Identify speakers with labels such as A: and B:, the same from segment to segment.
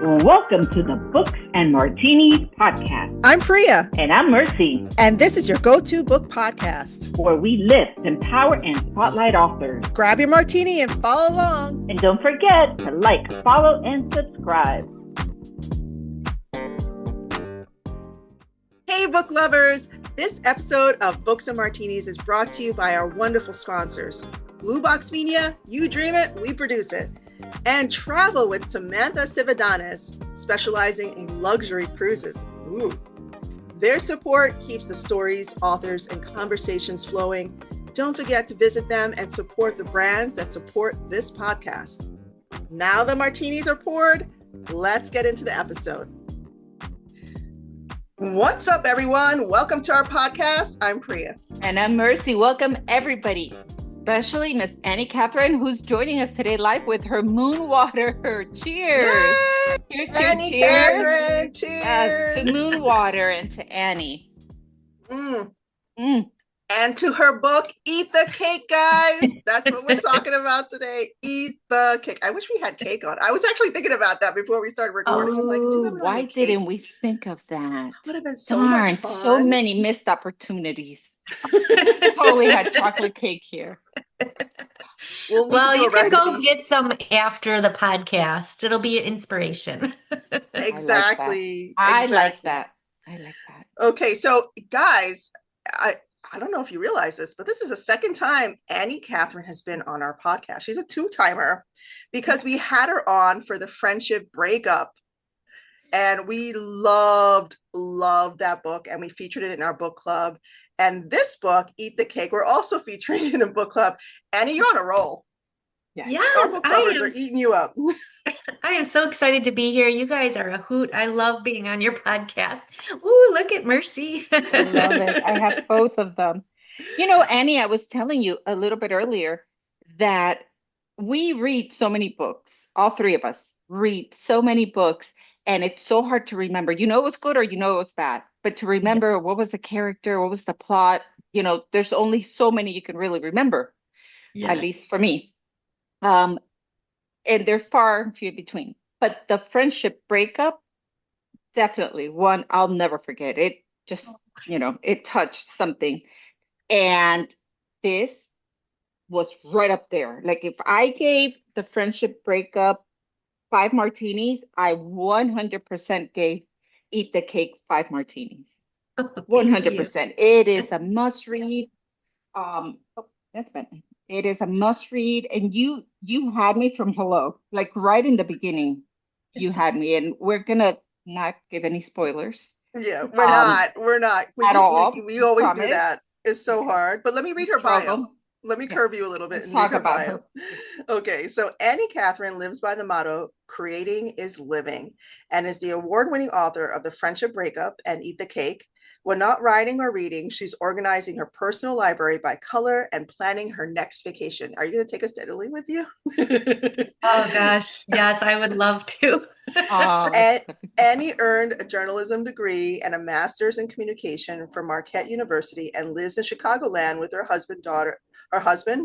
A: Welcome to the Books and Martinis Podcast.
B: I'm Priya.
A: And I'm Mercy.
B: And this is your go-to book podcast,
A: where we lift, empower, and spotlight authors.
B: Grab your martini and follow along.
A: And don't forget to like, follow, and subscribe.
B: Hey, book lovers. This episode of Books and Martinis is brought to you by our wonderful sponsors. Blue Box Media, you dream it, we produce it. And Travel with Samantha Sividanes, specializing in luxury cruises. Ooh. Their support keeps the stories, authors, and conversations flowing. Don't forget to visit them and support the brands that support this podcast. Now the martinis are poured, let's get into the episode. What's up, everyone? Welcome to our podcast. I'm Priya.
A: And I'm Mercy. Welcome, everybody. Especially Miss Annie Cathryn, who's joining us today live with her moon water. Cheers!
B: Yay!
A: Cheers,
B: Annie
A: cheers,
B: Cathryn, cheers!
A: To moon water and to Annie.
B: And to her book, Eat the Cake, guys. That's what we're talking about today. Eat the cake. I wish we had cake on. I was actually thinking about that before we started recording. I'm like,
A: why didn't we think of that?
B: Would have been so much fun.
A: So many missed opportunities. Totally had chocolate cake here.
C: Well, you can go get some after the podcast. It'll be an inspiration.
B: Exactly.
A: I like that.
B: Okay, so guys, I don't know if you realize this, but this is the second time Annie Cathryn has been on our podcast. She's a two-timer because we had her on for the friendship breakup. And we loved that book, and we featured it in our book club. And this book, Eat the Cake, we're also featuring in a book club. Annie, you're on a roll.
C: Yes,
B: our book clubbers are eating you up.
C: I am so excited to be here. You guys are a hoot. I love being on your podcast. Ooh, look at Mercy.
A: I love it. I have both of them. You know, Annie, I was telling you a little bit earlier that we read so many books. All three of us read so many books. And it's so hard to remember. You know it was good or you know it was bad. But to remember what was the character, what was the plot, you know, there's only so many you can really remember, at least for me. And they're far and few between. But the friendship breakup, definitely one I'll never forget. It just, you know, it touched something. And this was right up there. Like if I gave the friendship breakup 5 martinis, I 100% gave Eat the Cake 5 martinis. 100%. It is a must read. That's Bentley. It is a must read. And you had me from hello, like right in the beginning. You had me, and we're gonna not give any spoilers.
B: Yeah, we're not
A: at all.
B: We always do that. It's so hard. But let me read her bio. Let me curve you a little bit.
A: Let's talk about her.
B: Okay, so Annie Cathryn lives by the motto, creating is living, and is the award-winning author of The Friendship Breakup and Eat the Cake. When not writing or reading, she's organizing her personal library by color and planning her next vacation. Are you going to take us to Italy with you?
C: Oh, gosh. Yes, I would love to.
B: Annie earned a journalism degree and a master's in communication from Marquette University and lives in Chicagoland with her husband,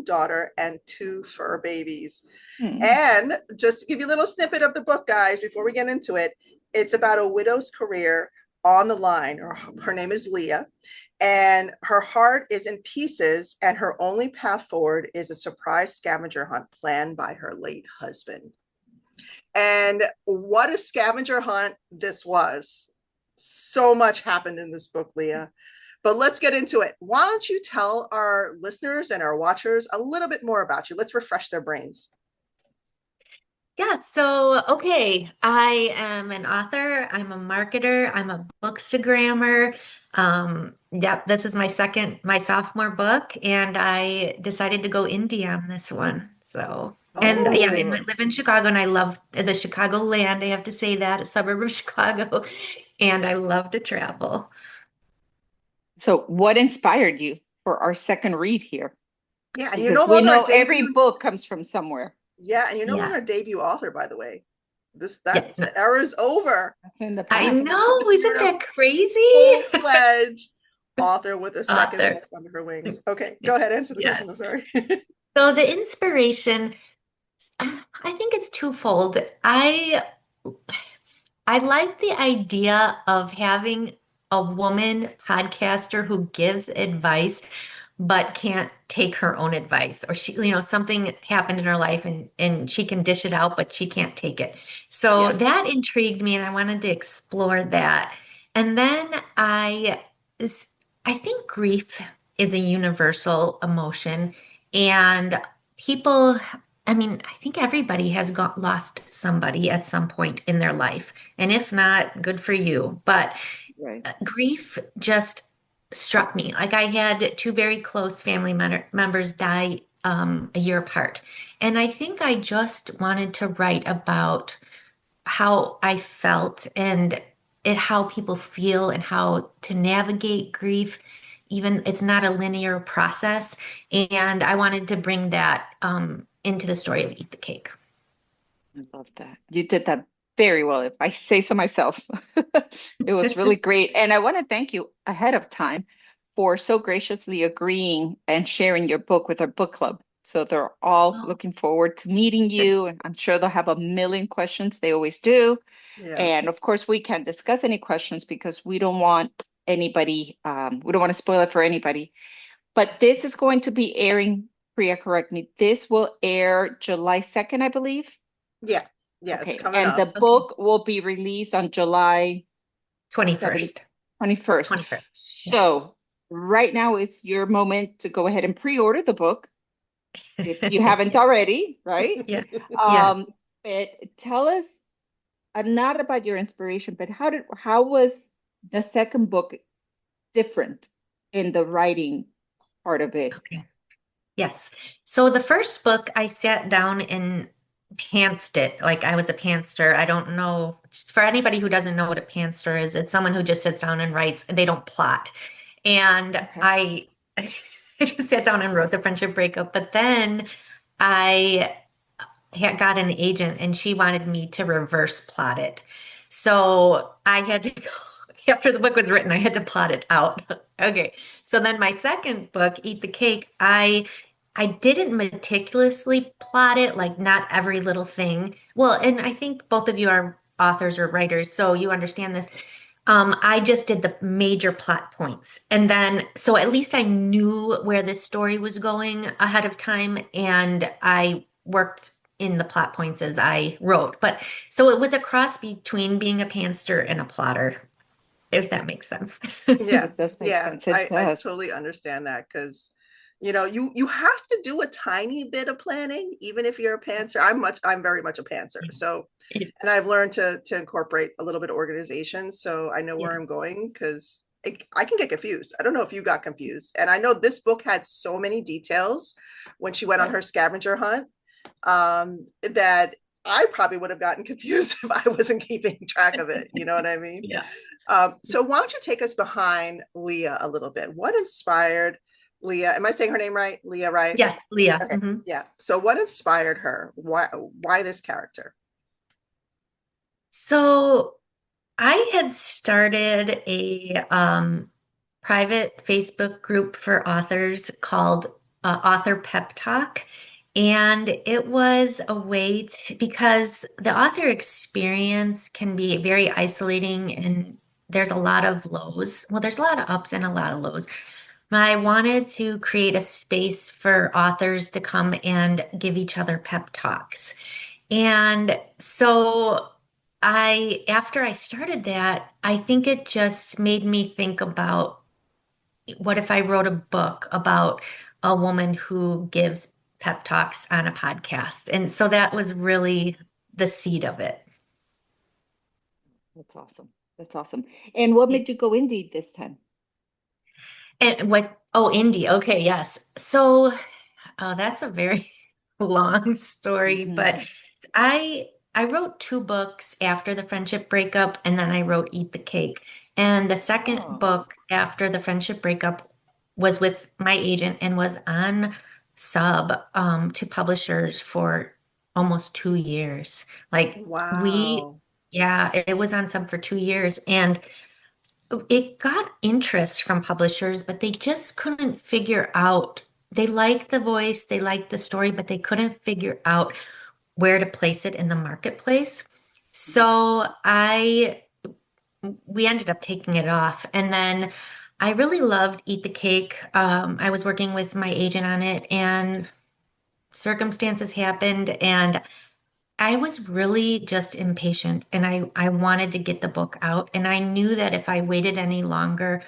B: daughter, and 2 fur babies. And just to give you a little snippet of the book, guys, before we get into it, it's about a widow's career on the line. Her name is Leah, and her heart is in pieces, and her only path forward is a surprise scavenger hunt planned by her late husband. And what a scavenger hunt this was. So much happened in this book, Leah. But let's get into it. Why don't you tell our listeners and our watchers a little bit more about you? Let's refresh their brains.
C: Yeah, so, okay, I am an author, I'm a marketer, I'm a bookstagrammer. This is my sophomore book, and I decided to go indie on this one. So, I live in Chicago, and I love the Chicago land, I have to say that, a suburb of Chicago, and I love to travel.
A: So what inspired you for our second read here?
B: Yeah, and
A: we know every book comes from somewhere.
B: Yeah, and you're no longer a debut author, by the way. The era's over.
A: That's in the past.
C: I know, isn't that crazy?
B: Full-fledged author with a second book under her wings. Okay, go ahead, answer the question. I'm sorry.
C: So the inspiration, I think it's twofold. I like the idea of having a woman podcaster who gives advice but can't take her own advice, or something happened in her life and she can dish it out but she can't take it. So
A: Yes.
C: that intrigued me and I wanted to explore that. And then I think grief is a universal emotion, and people, I mean, I think everybody has lost somebody at some point in their life. And if not, good for you. But
A: Right.
C: grief just struck me. Like I had two very close family members die a year apart. And I think I just wanted to write about how I felt and how people feel and how to navigate grief. Even it's not a linear process. And I wanted to bring that into the story of Eat the Cake.
A: I love that. You did that very well, if I say so myself. It was really great. And I want to thank you ahead of time for so graciously agreeing and sharing your book with our book club. So they're all
C: Oh,
A: looking forward to meeting you. And I'm sure they'll have a million questions. They always do.
B: Yeah.
A: And of course, we can't discuss any questions because we don't want anybody, we don't want to spoil it for anybody. But this is going to be airing, Priya, correct me. This will air July 2nd, I believe.
B: Yeah. Yeah. It's
A: Okay.
B: coming
A: And the
B: up.
C: okay.
A: book will be released on July 7th,
C: 21st.
A: 21st.
C: 21st. Yeah.
A: So right now it's your moment to go ahead and pre-order the book if you haven't
C: Yeah.
A: already, right?
C: Yeah. Yeah.
A: Um, but tell us not about your inspiration, but how was the second book different in the writing part of it?
C: Okay. Yes. So the first book, I sat down and pantsed it like I was a pantser. I don't know, just for anybody who doesn't know what a pantser is, it's someone who just sits down and writes and they don't plot. And
A: Okay.
C: I just sat down and wrote the friendship breakup, but then I had got an agent and she wanted me to reverse plot it. So I had to go, after the book was written, I had to plot it out. Okay. So then my second book, Eat the Cake, I didn't meticulously plot it, like not every little thing. Well, and I think both of you are authors or writers, so you understand this. I just did the major plot points. And then, so at least I knew where this story was going ahead of time, and I worked in the plot points as I wrote. But so it was a cross between being a pantser and a plotter, if that makes sense.
B: Yeah.
A: It does make
B: Yeah.
A: sense. It
B: I
A: does.
B: totally understand that because you have to do a tiny bit of planning, even if you're a pantser. I'm very much a pantser. So
C: Yeah.
B: and I've learned to incorporate a little bit of organization so I know where
C: Yeah.
B: I'm going because I can get confused. I don't know if you got confused. And I know this book had so many details when she went on her scavenger hunt that I probably would have gotten confused if I wasn't keeping track of it. You know what I mean?
C: Yeah.
B: So why don't you take us behind Leah a little bit? What inspired Leah? Am I saying her name right? Leah, right?
C: Yes, Leah.
B: Okay. Yeah. So what inspired her? Why this character?
C: So I had started a private Facebook group for authors called Author Pep Talk. And it was a way to, because the author experience can be very isolating and there's a lot of lows. Well, there's a lot of ups and a lot of lows. I wanted to create a space for authors to come and give each other pep talks. And so after I started that, I think it just made me think about what if I wrote a book about a woman who gives pep talks on a podcast? And so that was really the seed of it.
A: That's awesome. That's awesome. And what made you go indie this time?
C: And indie. Okay, yes. So that's a very long story, but I I wrote two books after the friendship breakup, and then I wrote Eat the Cake. And the second
A: Oh,
C: book after the friendship breakup was with my agent and was on sub to publishers for almost 2 years. Like
B: Wow.
C: yeah, it was on sub for 2 years, and it got interest from publishers, but they just couldn't figure out. They liked the voice, they liked the story, but they couldn't figure out where to place it in the marketplace. So we ended up taking it off. And then I really loved Eat the Cake. I was working with my agent on it, and circumstances happened, and I was really just impatient, and I wanted to get the book out. And I knew that if I waited any longer,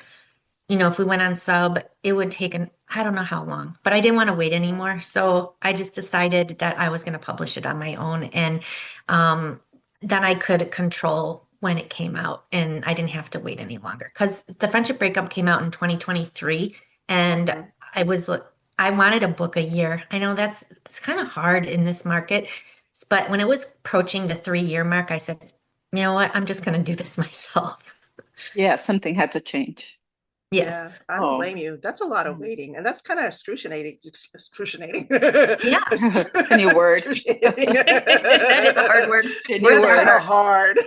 C: if we went on sub, it would take I don't know how long, but I didn't want to wait anymore. So I just decided that I was going to publish it on my own. And um, then I could control when it came out, and I didn't have to wait any longer because the Friendship Breakup came out in 2023, and
B: Mhm.
C: I wanted a book a year. I know it's kind of hard in this market, but when it was approaching the 3-year mark, I said, you know what, I'm just going to do this myself.
A: Yeah, something had to change.
B: Yeah,
C: Yes.
B: I don't
A: Oh,
B: blame you. That's a lot of
A: mhm.
B: waiting, and that's kind of excruciating. Excruciating.
C: Yeah.
A: It's a new word.
B: Excruciating.
C: That is a hard word.
A: It's a new
C: Words
B: That's
C: are
B: kind
A: word.
B: of
C: hard.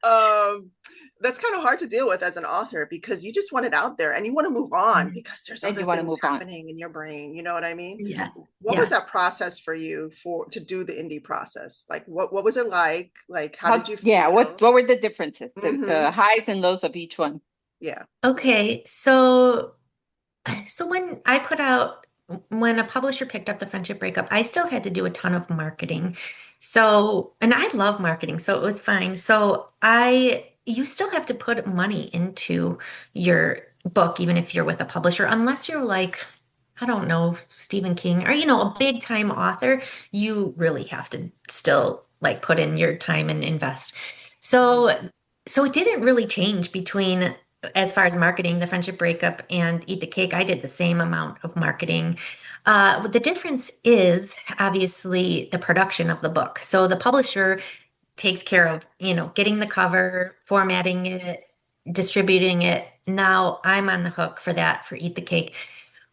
B: hard. um, that's kind of hard to deal with as an author because you just want it out there and you want to move on
C: Mhm.
B: because there's
A: And
B: other
A: you want to
B: things
A: move on.
B: happening in your brain. You know what I mean?
C: Yeah.
B: What was that
C: Yes.
B: process for you to do the indie process? Like what was it like? Like how did
A: How,
B: you
A: yeah,
B: feel?
A: what were the differences?
B: Mm-hmm.
A: The highs and lows of each one.
B: Yeah.
C: Okay. So when a publisher picked up the Friendship Breakup, I still had to do a ton of marketing. And I love marketing, so it was fine. You still have to put money into your book, even if you're with a publisher, unless you're like, I don't know, Stephen King or, a big time author, you really have to still like put in your time and invest.
B: Mhm.
C: So, so it didn't really change between as far as marketing, the Friendship Breakup and Eat the Cake. I did the same amount of marketing. But the difference is obviously the production of the book. So the publisher takes care of, getting the cover, formatting it, distributing it. Now I'm on the hook for that for Eat the Cake.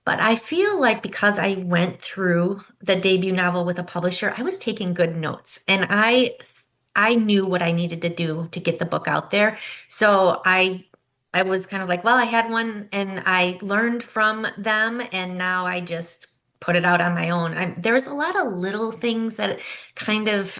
C: But I feel like because I went through the debut novel with a publisher, I was taking good notes, and I knew what I needed to do to get the book out there. So I was kind of like, well, I had one and I learned from them, and now I just put it out on my own. There's a lot of little things that kind of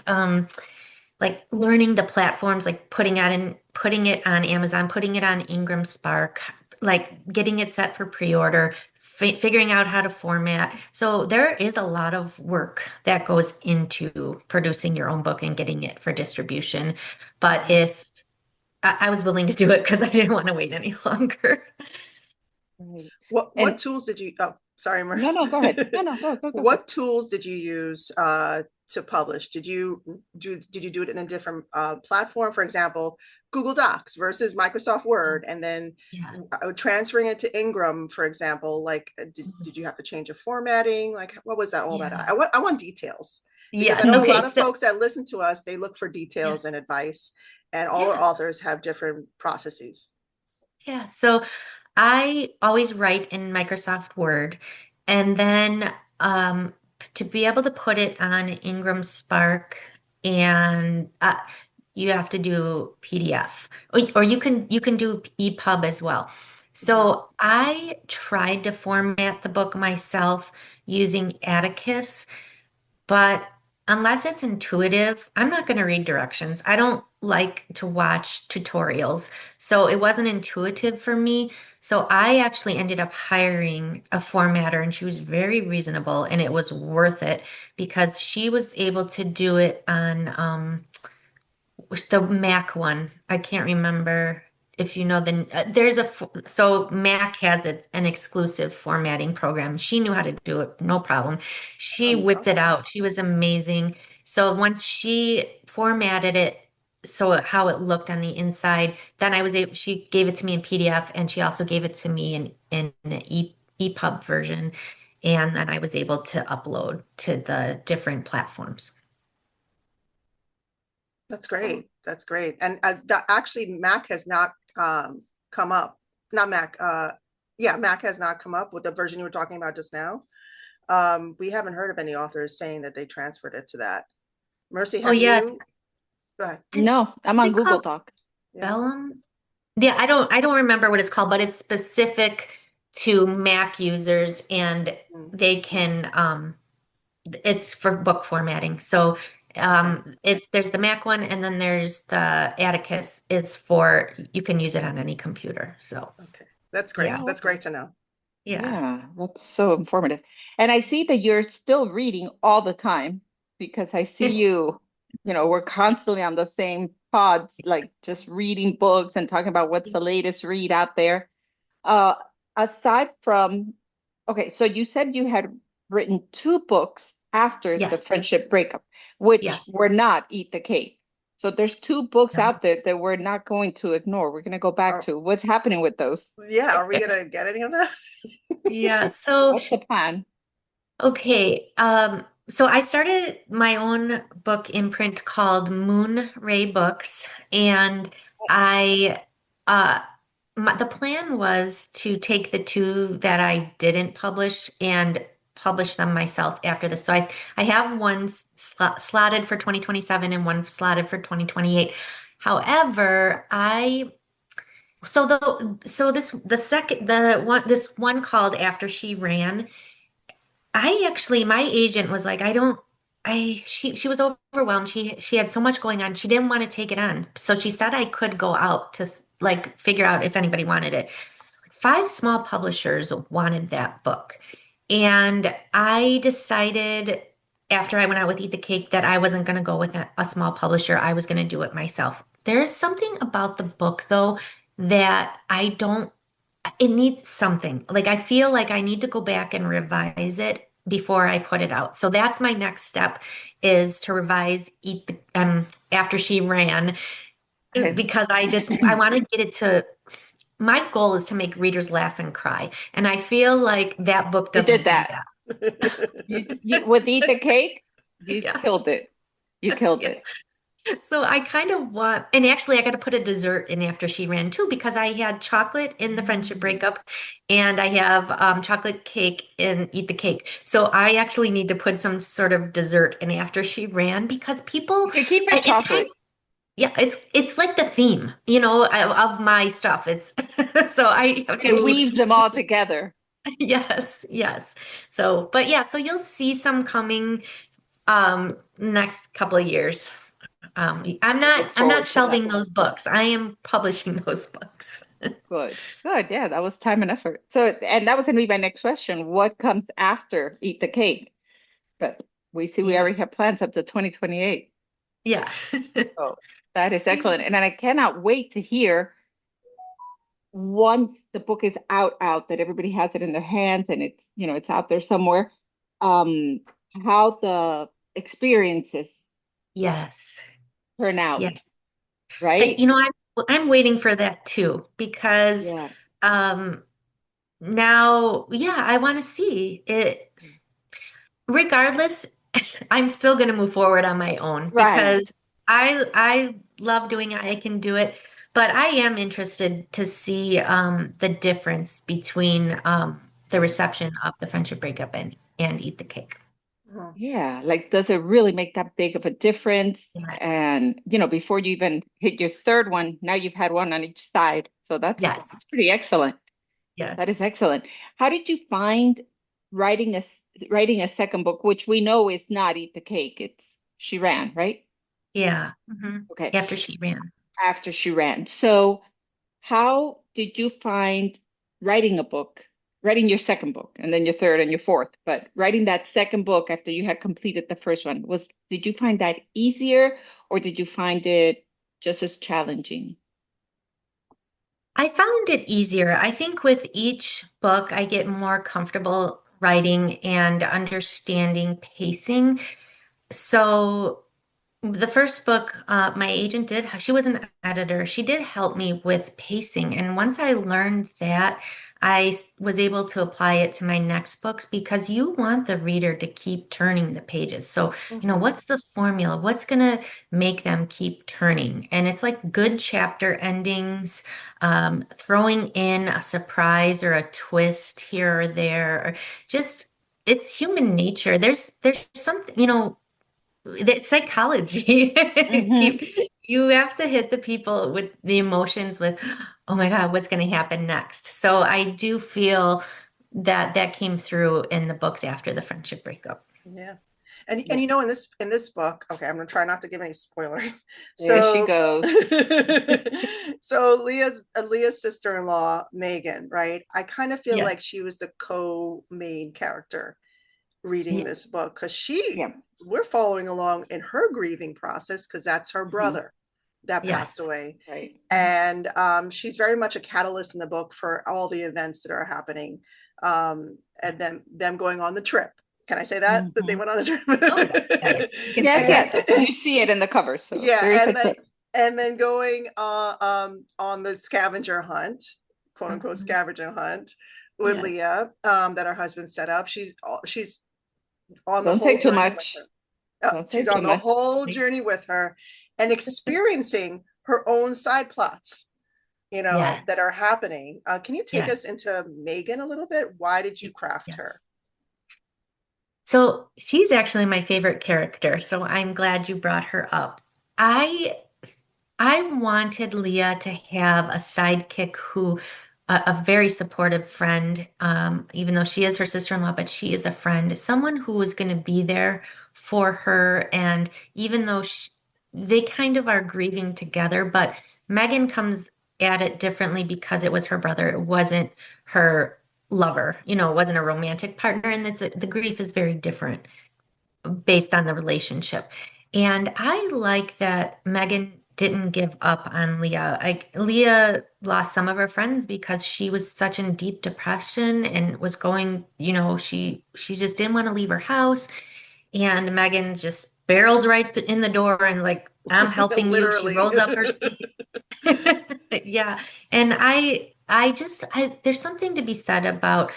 C: like learning the platforms, like putting it on Amazon, putting it on Ingram Spark, like getting it set for pre-order, figuring out how to format. So there is a lot of work that goes into producing your own book and getting it for distribution. But
B: Mhm.
C: if I was willing to do it because I didn't want to wait any longer.
A: Right.
B: What
A: And
B: tools did you sorry,
A: no,
B: Merce.
A: no, go ahead. No, no, go.
B: What tools did you use to publish? Did you do it in a different platform? For example, Google Docs versus Microsoft Word, and then
C: Yeah.
B: transferring it to Ingram, for example. Like, did you have to change your formatting? Like, what was that all about?
C: Yeah.
B: I want details because I
C: Yes.
B: know a
C: Okay.
B: lot of
C: So,
B: folks that listen to us, they look for
C: yeah.
B: details and advice, and all our
C: Yeah.
B: authors have different processes.
C: Yeah. So I always write in Microsoft Word, and then to be able to put it on Ingram Spark, and you have to do PDF, or you can do EPUB as well.
B: Mhm.
C: So I tried to format the book myself using Atticus, but unless it's intuitive, I'm not going to read directions. I don't like to watch tutorials. So it wasn't intuitive for me. So I actually ended up hiring a formatter, and she was very reasonable, and it was worth it because she was able to do it on the Mac one. I can't remember if you know so Mac has an exclusive formatting program. She knew how to do it, no problem. She
B: Oh, that's
C: whipped it
B: awesome.
C: out. She was amazing. So once she formatted it so how it looked on the inside, then she gave it to me in PDF, and she also gave it to me in an EPUB version. And then I was able to upload to the different platforms.
B: That's great. That's great. And actually, Mac has not come up. Not Mac. Yeah, Mac has not come up with the version you were talking about just now. We haven't heard of any authors saying that they transferred it to that. Mercy,
C: Oh
B: have
C: yeah,
B: you? Go ahead.
A: no, I'm
C: is
A: on
C: it
A: Google
C: called
A: Doc.
B: Yeah.
C: Vellum? Yeah, I don't remember what it's called, but it's specific to Mac users, and
B: Mm.
C: they can it's for book formatting. So
B: Okay.
C: There's the Mac one, and then there's the Atticus is for you can use it on any computer. So
B: Okay. That's great.
C: yeah,
A: Oh,
B: That's
A: okay.
B: great to know.
C: yeah.
A: Yeah, that's so informative. And I see that you're still reading all the time because I see you, we're constantly on the same pods, like just reading books and talking about what's the latest read out there. Uh, aside from, okay, so you said you had written two books after the
C: Yes,
A: friendship breakup,
C: yeah.
A: which were not Eat the Cake. So there's two books
C: No.
A: out there that we're not going to ignore. We're going to go back
B: Are,
A: to what's happening with those.
B: yeah. Are we gonna get any of that?
C: Yeah, so
A: What's the plan?
C: okay. So I started my own book imprint called Moon Ray Books, and I the plan was to take the two that I didn't publish and publish them myself after this. So I have one slotted for 2027 and one slotted for 2028. However, this one called After She Ran. My agent was like, I don't, she was overwhelmed. She had so much going on. She didn't want to take it on. So she said I could go out to like figure out if anybody wanted it. Five small publishers wanted that book. And I decided after I went out with Eat the Cake that I wasn't going to go with a small publisher. I was going to do it myself. There's something about the book though that it needs something. Like I feel like I need to go back and revise it before I put it out. So that's my next step is to revise After She Ran
A: Okay.
C: because I want to get it to my goal is to make readers laugh and cry. And I feel like that book
A: You did
C: doesn't do
A: that.
C: that.
A: You with Eat the Cake, you
C: Yeah.
A: killed it. You killed
C: Yeah.
A: it.
C: So I kind of want, and actually I got to put a dessert in After She Ran too, because I had chocolate in the friendship breakup and I have chocolate cake in Eat the Cake. So I actually need to put some sort of dessert in After She Ran because
A: You can keep it
C: it's kind
A: chocolate.
C: of, yeah, it's like the theme, of my stuff. It's, so I have to
A: It
C: keep,
A: weaves them all together.
C: yes, yes. So, but yeah, so you'll see some coming next couple of years.
A: I look
C: I'm not
A: forward to that.
C: shelving those books. I am publishing those books.
A: Good. Good. Yeah, that was time and effort. So, and that was going to be my next question. What comes after Eat the Cake? But we see we
C: Yeah.
A: already have plans up to 2028.
C: Yeah.
A: Oh, that is excellent. And I cannot wait to hear once the book is out, that everybody has it in their hands and it's out there somewhere, um, how the experiences
C: Yes.
A: turn out,
C: Yes.
A: right?
C: I'm waiting for that too because
A: Yeah.
C: um now, yeah, I want to see it. Regardless, I'm still going to move forward on my own because
A: Right.
C: I love doing it. I can do it, but I am interested to see the difference between the reception of the friendship breakup and Eat the Cake.
B: Mhm.
A: Yeah. Like, does it really make that big of a difference?
C: Yeah.
A: And, before you even hit your third one, now you've had one on each side. So that's
C: Yes.
A: that's pretty excellent. That
C: Yes.
A: is excellent. How did you find writing writing a second book, which we know is not Eat the Cake, it's She Ran, right?
C: Yeah.
A: Okay.
C: After she ran.
A: After She Ran. So how did you find writing a book, writing your second book, and then your third and your fourth, but writing that second book after you had completed the first one, did you find that easier or did you find it just as challenging?
C: I found it easier. I think with each book, I get more comfortable writing and understanding pacing. So the first book, my agent she was an editor. She did help me with pacing. And once I learned that, was able to apply it to my next books because you want the reader to keep turning the pages. So,
B: Mhm.
C: what's the formula? What's going to make them keep turning? And it's like good chapter endings, throwing in a surprise or a twist here or there, or just it's human nature. There's something, it's psychology.
A: Hmm.
C: You have to hit the people with the emotions with, oh my God, what's going to happen next? So I do feel that came through in the books after the friendship breakup.
B: Yeah. And
A: Yeah.
B: in this book, okay, I'm gonna try not to give any spoilers.
A: There she
B: So
A: goes.
B: so Leah's sister-in-law, Megan, right? I kind of feel
C: Yeah.
B: like she was the co-main character reading
C: Yeah.
B: this book because
A: Yeah.
B: we're following along in her grieving process because that's her
A: Mhm.
B: brother that passed
C: Yes.
B: away.
A: Right.
B: And she's very much a catalyst in the book for all the events that are happening, and then them going on the trip. Can I say that they
A: Mhm.
B: went on the
C: Oh, yeah. Yeah.
B: trip?
C: You can
A: Yes,
C: say that.
A: yes. You see it in the cover, so
B: Yeah,
A: there is a trip.
B: and then going on the scavenger hunt, quote unquote
C: Mhm.
B: scavenger hunt with
C: Yes.
B: Leah, that her husband set up. She's on the
A: Don't say
B: whole
A: too
B: journey with
A: much.
B: her.
A: Don't say
B: She's
A: too
B: on the
A: much.
B: whole journey with her and experiencing her own side plots,
C: Yeah.
B: that are happening. Can you take
C: Yeah.
B: us into Megan a little bit? Why did you craft
C: Yeah.
B: her?
C: So she's actually my favorite character, so I'm glad you brought her up. I I wanted Leah to have a sidekick who, a very supportive friend, even though she is her sister-in-law, but she is a friend, someone who was going to be there for her. And even though they kind of are grieving together, but Megan comes at it differently because it was her brother. It wasn't her lover, it wasn't a romantic partner. And the grief is very different based on the relationship. And I like that Megan didn't give up on Leah. Leah lost some of her friends because she was such in deep depression and was going, she just didn't want to leave her house. And Megan just barrels right in the door and like, I'm helping you. She
B: Literally.
C: rolls up her sleeves. Yeah. And there's something to be said about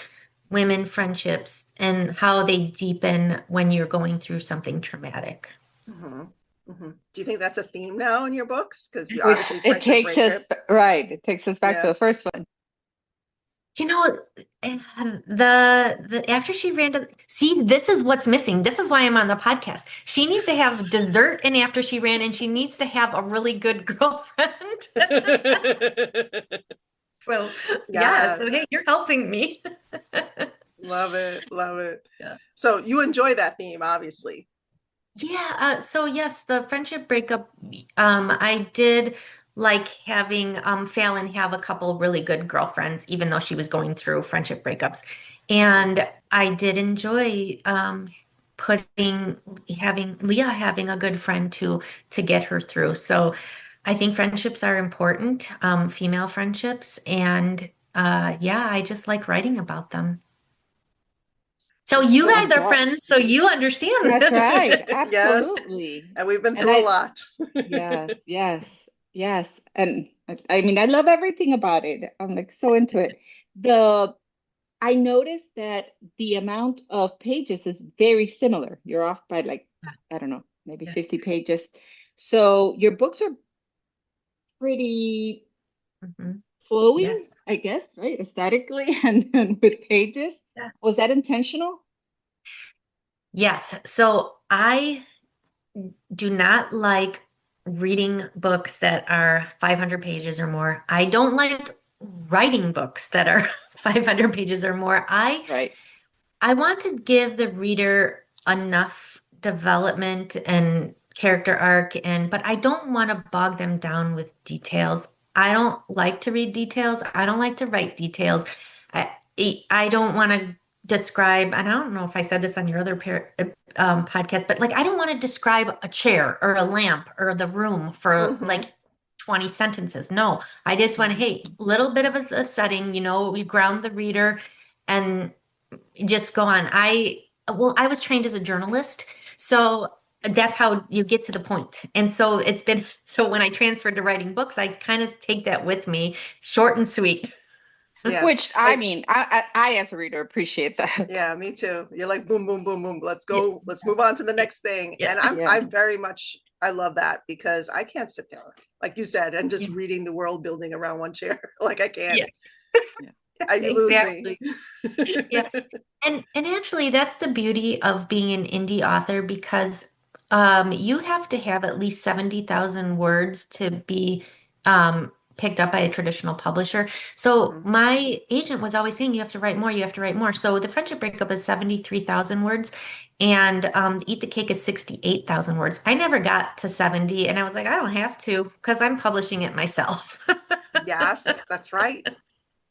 C: women friendships and how they deepen when you're going through something traumatic.
B: Hmm. Hmm. Do you think that's a theme now in your books? Because you
A: Which
B: obviously
A: it
B: friendships
A: takes
B: break
A: us
B: it.
A: right. It takes us back to
B: Yeah.
A: the first one.
C: You know, the after she ran to see, this is what's missing. This is why I'm on the podcast. She needs to have dessert and after she ran, and she needs to have a really good girlfriend. So yeah, so
B: Yes.
C: hey, you're helping me.
B: Love it. Love it.
C: Yeah.
B: So you enjoy that theme, obviously.
C: Yeah, so yes, the friendship breakup, I did like having Fallon have a couple really good girlfriends, even though she was going through friendship breakups. And I did enjoy putting having Leah having a good friend to get her through. So I think friendships are important, female friendships, and yeah, I just like writing about them. So
A: It's
C: you
A: so
C: guys are
A: important.
C: friends, so you understand
A: That's
C: this.
A: right.
B: Yes.
A: Absolutely.
B: And we've been
A: And
B: through a
A: I,
B: lot.
A: yes, yes, yes. And I mean, I love everything about it. I'm like so into it. The I noticed that the amount of pages is very similar. You're off by like, I don't know, maybe
C: Yeah.
A: 50 pages. So your books are pretty
C: Mhm.
A: flowing,
C: Yes.
A: I guess, right? Aesthetically and with pages.
C: Yeah.
A: Was that intentional?
C: Yes. So I do not like reading books that are 500 pages or more. I don't like writing books that are 500 pages or more.
A: Right.
C: I want to give the reader enough development and character arc but I don't want to bog them down with details. I don't like to read details. I don't like to write details. I I don't want to describe, and I don't know if I said this on your other podcast, but like I don't want to describe a chair or a lamp or the room for
B: Hmm.
C: like 20 sentences. No, I just want to, hey, little bit of a setting, we ground the reader and just go on. I was trained as a journalist, so that's how you get to the point. And so so when I transferred to writing books, I kind of take that with me, short and sweet.
B: Yeah.
A: Which I
B: And
A: mean, I as a reader appreciate that.
B: yeah, me too. You're like boom, boom, boom, boom. Let's
C: Yeah,
B: go. Let's move on to the next thing.
C: yeah,
B: And
A: Yeah.
B: I very much, I love that because I can't sit there, like you said, and just
C: yeah,
B: reading the world building around one chair. Like I can't.
C: yeah,
A: Yeah.
B: You lose me.
C: exactly. Yeah. And actually that's the beauty of being an indie author because you have to have at least 70,000 words to be picked up by a traditional publisher. So
B: Mhm.
C: my agent was always saying, you have to write more, you have to write more. So the Friendship Breakup is 73,000 words, and Eat the Cake is 68,000 words. I never got to 70, and I was like, I don't have to because I'm publishing it myself.
B: Yes, that's right.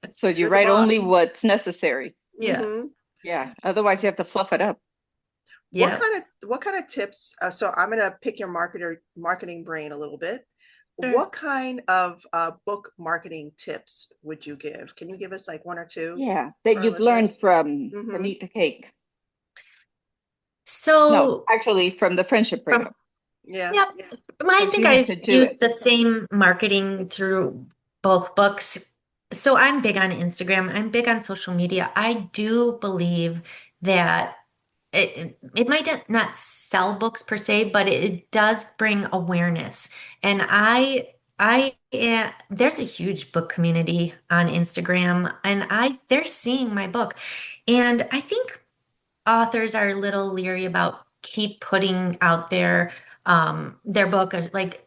A: So you
B: You're the
A: write only
B: boss.
A: what's necessary.
C: Yeah.
B: Hmm.
A: Yeah. Otherwise, you have to fluff it up.
C: Yeah.
B: What kind of tips? So I'm gonna pick your marketing brain a little bit.
C: Sure.
B: What kind of book marketing tips would you give? Can you give us like one or two
A: Yeah.
B: for
A: That
B: our
A: you've learned
B: listeners?
A: from
B: Hmm.
A: Eat the Cake. No,
C: So
A: actually, from the friendship
C: from
A: breakup,
B: Yeah.
C: yeah, I
A: because
C: think
A: you had
C: I've
A: to do
C: used
A: it.
C: the same marketing through both books. So I'm big on Instagram. I'm big on social media. I do believe that it might not sell books per se, but it does bring awareness. And there's a huge book community on Instagram, and they're seeing my book. And I think authors are a little leery about keep putting out their book like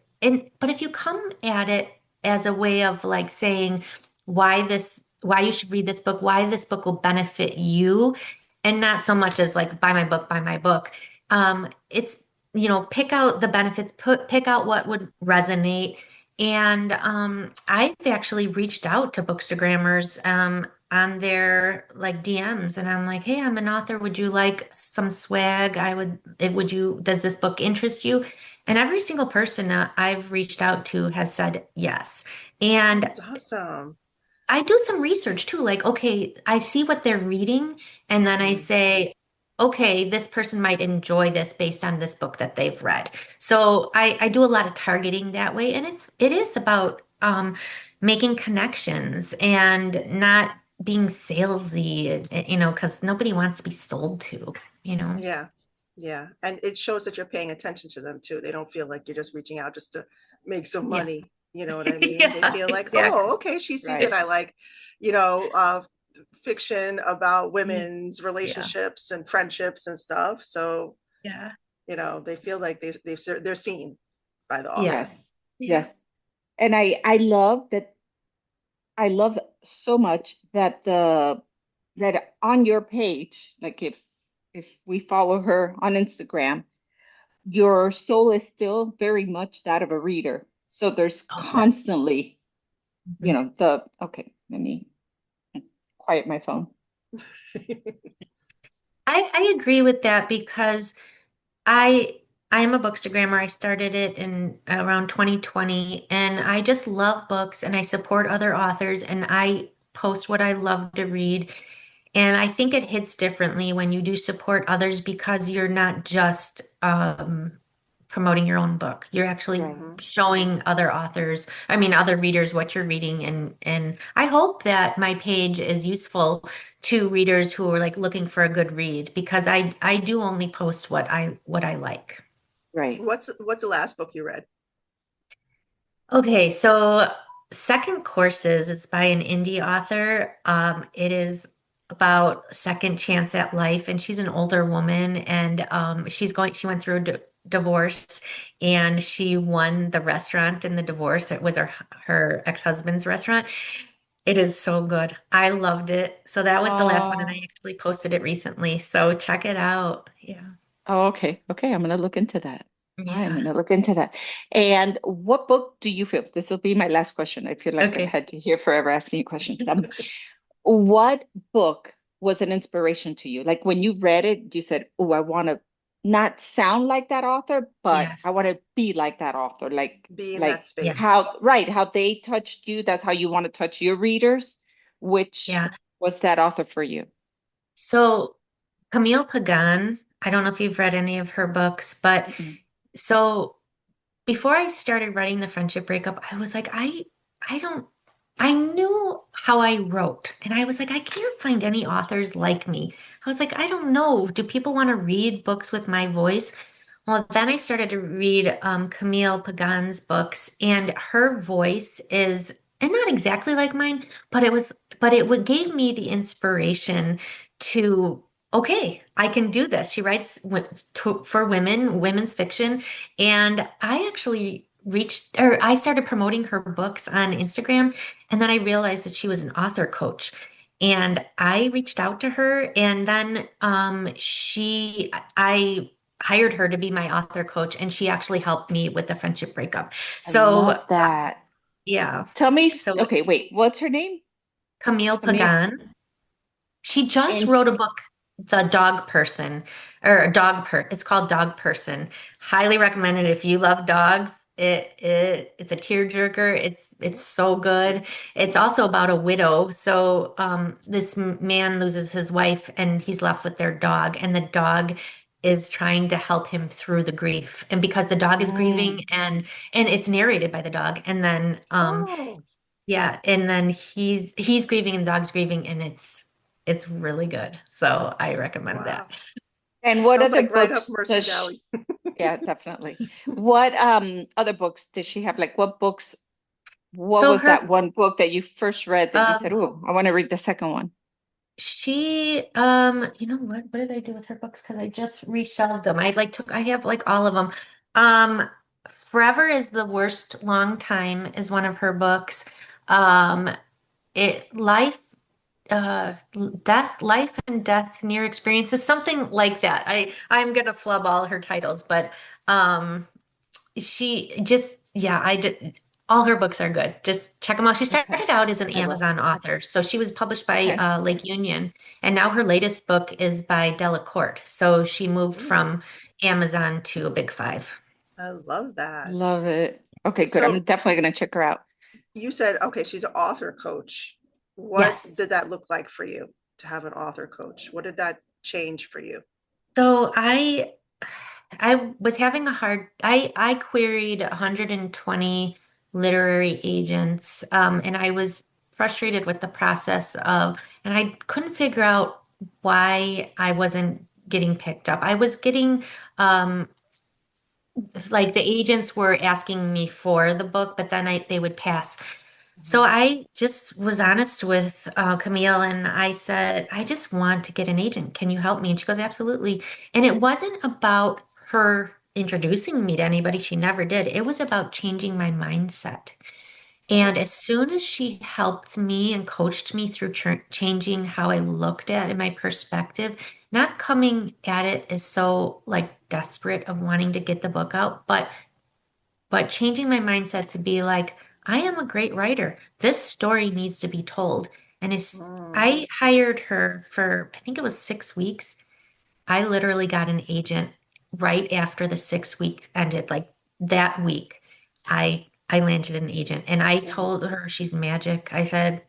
C: but if you come at it as a way of like saying why you should read this book, why this book will benefit you, and not so much as like buy my book. It's pick out the benefits, pick out what would resonate. And I've actually reached out to bookstagrammers on their like DMs, and I'm like, hey, I'm an author. Would you like some swag? Does this book interest you? And every single person I've reached out to has said yes.
B: Oh,
C: And
B: that's awesome.
C: I do some research too. Like, okay, I see what they're reading, and then I
B: Mm.
C: say, okay, this person might enjoy this based on this book that they've read. So I do a lot of targeting that way, and it is about making connections and not being salesy, because nobody wants to be sold to.
B: Yeah. Yeah. And it shows that you're paying attention to them too. They don't feel like you're just reaching out just to make some
C: Yeah.
B: money. You know what I mean? They
C: Yeah,
B: feel like, oh,
C: exactly.
B: okay, she sees that
A: Right.
B: I like, you know, uh, fiction about
C: Mm,
B: women's
C: yeah.
B: relationships and friendships and stuff. So,
C: Yeah.
B: they feel like they're seen by the
C: Yeah.
B: author.
A: Yes.
C: Yeah.
A: Yes. And I love that. I love so much that that on your page, like if we follow her on Instagram, your soul is still very much that of a reader. So there's
C: Oh, yes.
A: constantly,
C: Mhm.
A: okay, let me quiet my phone.
C: I agree with that because I I am a bookstagrammer. I started it in around 2020, and I just love books and I support other authors and I post what I love to read. And I think it hits differently when you do support others because you're not just promoting your own book. You're actually
A: Right.
B: Hmm.
C: showing other authors, I mean, other readers what you're reading. And I hope that my page is useful to readers who are like looking for a good read because I do only post what I like.
A: Right.
B: What's the last book you read?
C: Okay, so Second Courses is by an indie author. It is about second chance at life, and she's an older woman, and she went through a divorce, and she won the restaurant in the divorce. It was her ex-husband's restaurant. It is so good. I loved it. So that was the last one, and I
A: Oh,
C: actually posted it recently. So check it out. Yeah.
A: oh, okay. Okay, I'm gonna look into that. I'm
C: Yeah.
A: gonna look into that. And what book do you feel? This will be my last question. I feel like I've
C: Okay.
A: had you here forever asking you questions. What book was an inspiration to you? Like when you read it, you said, "Oh, I want to not sound like that author, but I
C: Yes.
A: want to be like that author."
B: Be in that
A: Like
B: space.
C: Yes.
A: how they touched you. That's how you want to touch your readers. Which
C: Yeah.
A: was that author for you?
C: So Camille Pagan, I don't know if you've read any of her books, but
A: Mm-mm.
C: so before I started writing the friendship breakup, I was like, I don't I knew how I wrote, and I was like, I can't find any authors like me. I was like, I don't know. Do people want to read books with my voice? Well, then I started to read Camille Pagan's books, and her voice is, and not exactly like mine, but gave me the inspiration to, okay, I can do this. She writes for women, women's fiction, and I actually I started promoting her books on Instagram, and then I realized that she was an author coach. And I reached out to her, and then I hired her to be my author coach, and she actually helped me with the friendship breakup.
A: I
C: So,
A: love that.
C: yeah.
A: Tell me,
C: So
A: okay, wait, what's her name?
C: Camille
A: Camille.
C: Pagan. She just
A: And
C: wrote a book, The Dog Person, or it's called Dog Person. Highly recommended if you love dogs. It's a tearjerker. It's so good. It's also about a widow. So this man loses his wife and he's left with their dog, and the dog is trying to help him through the grief. And because the dog is
A: mm,
C: grieving, and it's narrated by the dog, and then
B: Oh,
C: yeah, and then he's grieving and the dog's grieving, and it's really good. So I recommend that.
B: wow.
A: and what
B: Sounds
A: other
B: like right up
A: books
B: Mercy's
A: does
B: alley.
A: yeah, definitely. What other books does she have? Like what books, what
C: So
A: was
C: her
A: that one book that you first read that you said,
C: um
A: "Oh, I want to read the second one"?
C: she you know what did I do with her books? Because I just reshelved them. I have like all of them. Um Forever is the Worst Long Time is one of her books. Um it life Life and Death Near Experiences, something like that. I'm gonna flub all her titles, but um she just, yeah, I did. All her books are good. Just check them out. She
A: Okay,
C: started out as an
A: I will.
C: Amazon author. So she was published by
A: Okay.
C: Lake Union. And now her latest book is by Delacorte. So she moved
B: Ooh,
C: from Amazon to a Big Five.
B: I love that.
A: Love it. Okay, good. I'm
B: So
A: definitely gonna check her out.
B: you said, okay, she's an author coach. What
C: Yes.
B: did that look like for you to have an author coach? What did that change for you?
C: So I was having a hard I queried 120 literary agents, and I was frustrated with the process of, and I couldn't figure out why I wasn't getting picked up. I was getting like the agents were asking me for the book, but then they would pass. So
B: Mhm.
C: I just was honest with Camille, and I said, I just want to get an agent. Can you help me? And she goes, absolutely. And it wasn't about her introducing me to anybody. She never did. It was about changing my mindset. And
B: Oh,
C: as soon as she helped me and coached me through changing how I looked at it, my perspective, not coming at it as so like desperate of wanting to get the book out, but changing my mindset to be like, I am a great writer. This story needs to be told. And
B: mm.
C: I hired her for, I think it was 6 weeks. I literally got an agent right after the 6 weeks ended. Like that week, I landed an agent, and I
B: Mhm.
C: told her she's magic. I said,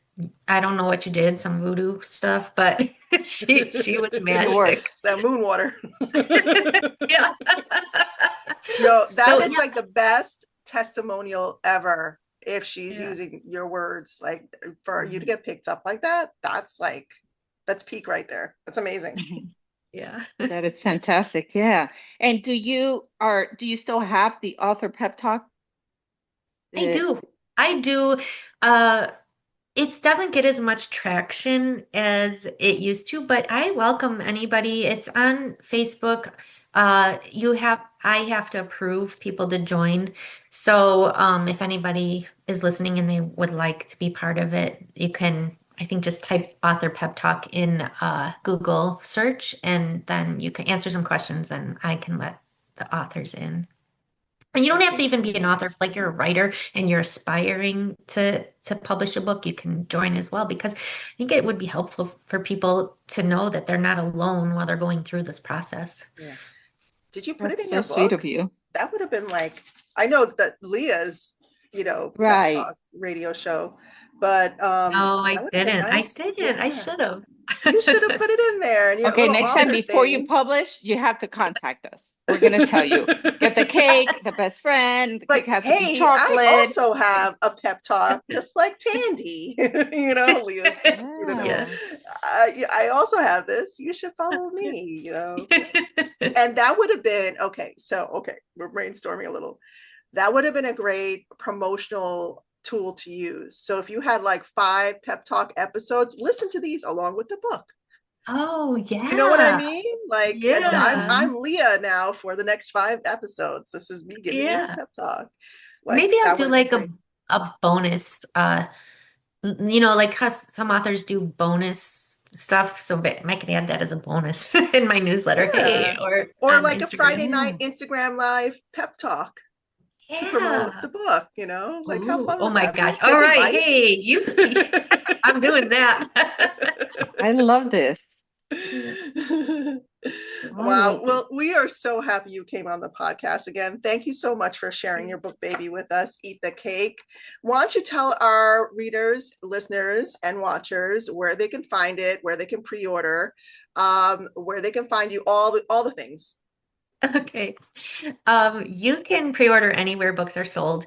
C: I don't know what you did, some voodoo stuff, but she was
A: It
C: magic.
A: worked.
B: That moon water.
C: Yeah.
B: No, that
C: So
B: is
C: yeah,
B: like the best testimonial ever. If she's
C: yeah.
B: using your words, like for you to
A: Mhm,
B: get picked up like that, that's peak right there. That's amazing.
A: mhm.
C: Yeah.
A: That is fantastic. Yeah. And do you still have the author pep talk?
C: I
A: Uh,
C: do. I do. Uh, it doesn't get as much traction as it used to, but I welcome anybody. It's on Facebook. I have to approve people to join. So, if anybody is listening and they would like to be part of it, you can, I think, just type author pep talk in Google search, and then you can answer some questions, and I can let the authors in. And you don't have to
A: okay,
C: even be an
A: great.
C: author. If, like, you're a writer and you're aspiring to publish a book, you can join as well, because I think it would be helpful for people to know that they're not alone while they're going through this process.
B: Yeah. Did you put it
A: That's
B: in
A: so
B: your
A: sweet
B: book?
A: of you.
B: That would have been like, I know that Leah's, pep
A: Right.
B: talk radio show, but
C: No,
B: that
C: I
B: would have been
C: didn't. I
B: nice.
C: didn't. I
B: Yeah.
C: should have.
B: You should have put it in there and your
A: Okay,
B: little
A: next time
B: author
A: before you
B: thing.
A: publish, you have to contact us. We're gonna tell you. Get the cake, the
C: Yes.
A: best friend. The cake
B: Like,
A: has to be
B: hey, I
A: chocolate.
B: also have a pep talk, just like Tandy. Leah's pseudonym.
A: Yeah.
B: I also have this. You should follow me. And that would have been okay. So, okay, we're brainstorming a little. That would have been a great promotional tool to use. So, if you had like 5 pep talk episodes, listen to these along with the book.
C: Oh,
B: You know what I
C: yeah.
B: mean? Like, I'm
C: Yeah.
B: I'm Leah now for the next 5 episodes. This is me giving you a
C: Yeah.
B: pep talk.
C: Maybe I'll
B: that
C: do
B: would be
C: like
B: great.
C: a bonus, like how some authors do bonus stuff. So I can add that as a bonus in my newsletter. Hey,
B: Yeah.
C: or
B: Or
C: on
B: like a Friday
C: Instagram.
B: night
A: Yeah.
B: Instagram live pep talk to promote
C: Yeah.
B: the book, you know? Like how
C: Ooh,
B: fun
C: oh
B: would
C: my
B: that be?
C: gosh. All
B: Take
C: right.
B: advice.
C: Hey, I'm doing that.
A: I love this. I
B: Wow.
A: love this.
B: Well, we are so happy you came on the podcast again. Thank you so much for sharing your book baby with us. Eat the Cake. Why don't you tell our readers, listeners, and watchers where they can find it, where they can pre-order, where they can find you, all the things.
C: Okay. You can pre-order anywhere books are sold.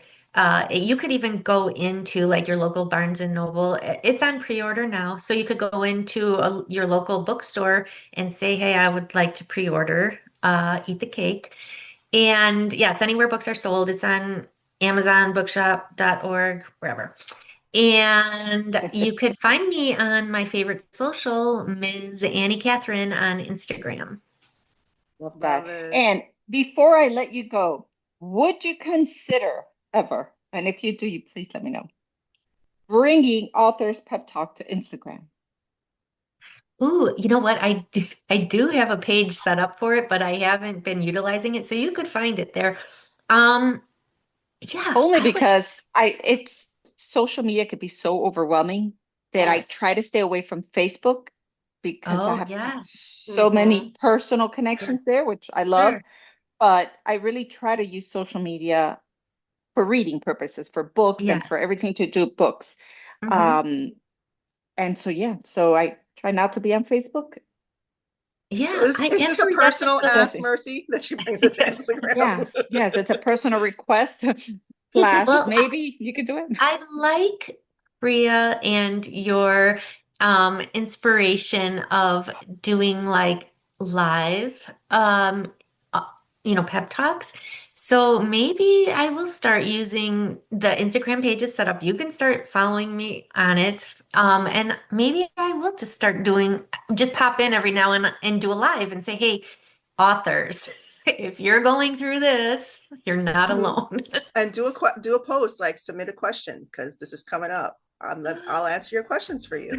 C: You could even go into like your local Barnes and Noble. It's on pre-order now. So you could go into your local bookstore and say, hey, I would like to pre-order Eat the Cake. And yeah, it's anywhere books are sold. It's on Amazon, bookshop.org, wherever. And you could find me on my favorite social, Ms. Annie Cathryn on Instagram.
A: Love that.
B: Love it.
A: And before I let you go, would you consider ever, and if you do, you please let me know, bringing Authors Pep Talk to Instagram?
C: Ooh, you know what? I do have a page set up for it, but I haven't been utilizing it. So you could find it there. Um, yeah,
A: Only
C: I would.
A: because it's social media could be so overwhelming that I
C: Yes.
A: try to stay away from Facebook because I
C: Oh,
A: have
C: yeah.
A: so
B: Mhm.
A: many personal
C: Sure.
A: connections there, which I love.
C: Sure.
A: But I really try to use social media for reading purposes, for books, and for
C: Yes.
A: everything to do with books.
C: Hmm.
A: Um, and so yeah, so I try not to be on Facebook.
B: So
C: Yeah, I
B: is this a
C: actually that's
B: personal
C: a
B: ask,
A: Jesse.
B: Mercy, that she brings it to Instagram?
A: Yes, yes, it's a personal request. Flash,
C: well,
A: maybe you could do it.
C: I like Priya and your inspiration of doing like live uh, pep talks. So maybe I will start using the Instagram pages set up. You can start following me on it. And maybe I will just pop in every now and do a live and say, hey, authors, if you're going through this, you're not
B: Mhm.
C: alone.
B: And do a post, like submit a question, because this is coming up. I'll answer your questions for you.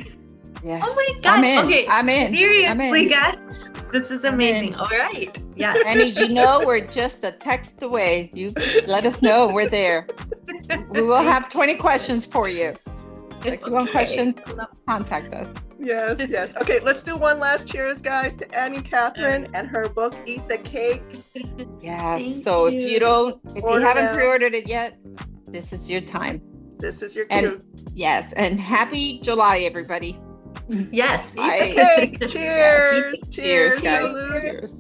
C: Oh
A: Yes,
C: my
A: I'm
C: gosh.
A: in.
C: Okay.
A: I'm in. I'm
C: Seriously,
A: in.
C: guys. This is
A: I'm
C: amazing.
A: in.
C: All right. Yes.
A: Annie, we're just a text away. You let us know. We're there. We will
C: Thank
A: have 20 questions for you.
C: you.
A: Like you want
C: Okay.
A: questions, contact us.
B: Yes, yes. Okay, let's do one last cheers, guys, to Annie Cathryn
C: All
B: and her book, Eat the Cake.
A: Yes.
C: Thank
A: So if
C: you.
A: you
B: Order
A: haven't
B: now.
A: pre-ordered it yet, this is your time.
B: This is your
A: And
B: cue.
A: yes, and happy July, everybody.
C: Yes.
B: Eat the
A: Bye.
B: cake.
A: Yes.
B: Cheers.
A: Cheers,
B: Cheers.
A: guys.
B: Salute.
A: Cheers.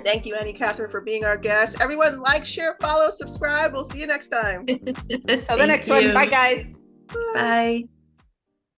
B: Thank you, Annie Cathryn, for being our guest. Everyone, like, share, follow, subscribe. We'll see you next time.
A: Till the
C: Thank
A: next one. Bye,
C: you.
A: guys.
B: Bye.
C: Bye.